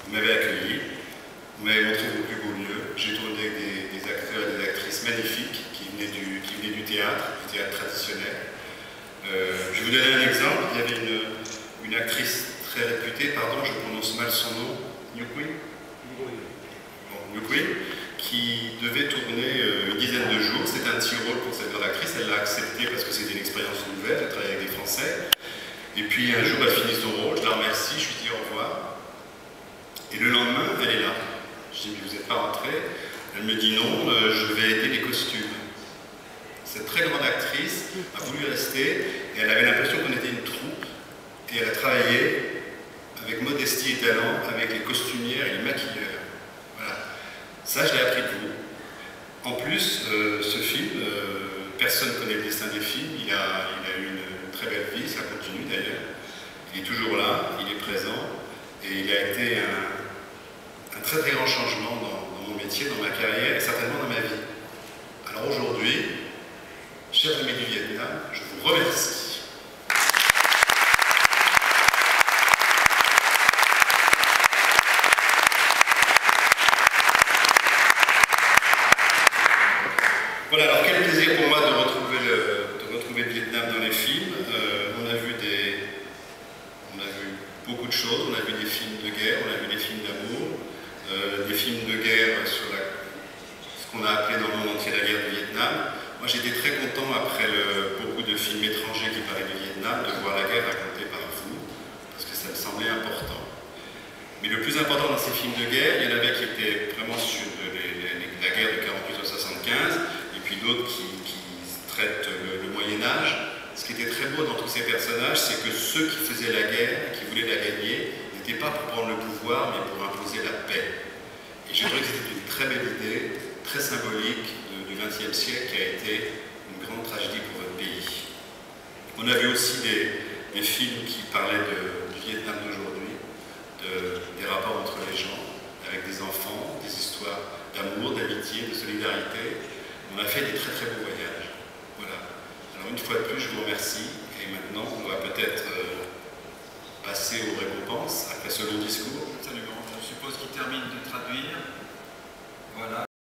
Vous m'avez accueilli, vous m'avez montré vos plus beaux lieux. J'ai tourné avec des acteurs et des actrices magnifiques qui venaient du théâtre traditionnel. Je vais vous donner un exemple. Il y avait une actrice très réputée, pardon, je prononce mal son nom, Nyukwi, qui devait tourner une dizaine de jours. C'était un petit rôle pour cette actrice. Elle l'a accepté parce que c'était une expérience nouvelle. Elle travaillait avec des Français. Et puis un jour, elle finit son rôle. Je la remercie, je lui dis au revoir. Et le lendemain, elle est là. Je dis, mais vous n'êtes pas rentré? Elle me dit non, je vais aider les costumes. Cette très grande actrice a voulu rester et elle avait l'impression qu'on était une troupe. Et elle a travaillé avec modestie et talent avec les costumières et les maquilleurs. Voilà. Ça, je l'ai appris de vous. En plus, ce film, personne ne connaît le destin des films. Il a eu une très belle vie, ça continue d'ailleurs. Il est toujours là, il est présent. Et il a été un très très grand changement dans mon métier, dans ma carrière et certainement dans ma vie. Alors aujourd'hui, chers amis du Vietnam, je vous remercie. Voilà, alors quel plaisir pour moi de retrouver le Vietnam dans les films. On a vu beaucoup de choses, on a vu des films de guerre, on a vu des films d'amour, des films de guerre sur ce qu'on a appelé dans le monde entier la guerre du Vietnam. Moi j'étais très content après beaucoup de films étrangers qui parlaient du Vietnam, de voir la guerre racontée par vous, parce que ça me semblait important. Mais le plus important dans ces films de guerre, il y en avait qui étaient vraiment sur la guerre de 48 au 75, et puis d'autres qui traitent le Moyen-Âge. Ce qui était très beau dans tous ces personnages, c'est que ceux qui faisaient la guerre, qui voulaient la gagner, n'étaient pas pour prendre le pouvoir, mais pour imposer la paix. Et je trouvais que c'était une très belle idée, très symbolique du XXe siècle, qui a été une grande tragédie pour votre pays. On a vu aussi des films qui parlaient du Vietnam d'aujourd'hui, des rapports entre les gens, avec des enfants, des histoires d'amour, d'amitié, de solidarité. On a fait des très très beaux voyages. Voilà. Alors une fois de plus, je vous remercie. Et maintenant, on va peut-être passer aux récompenses après ce long discours. Absolument. Je suppose qu'il termine de traduire. Voilà.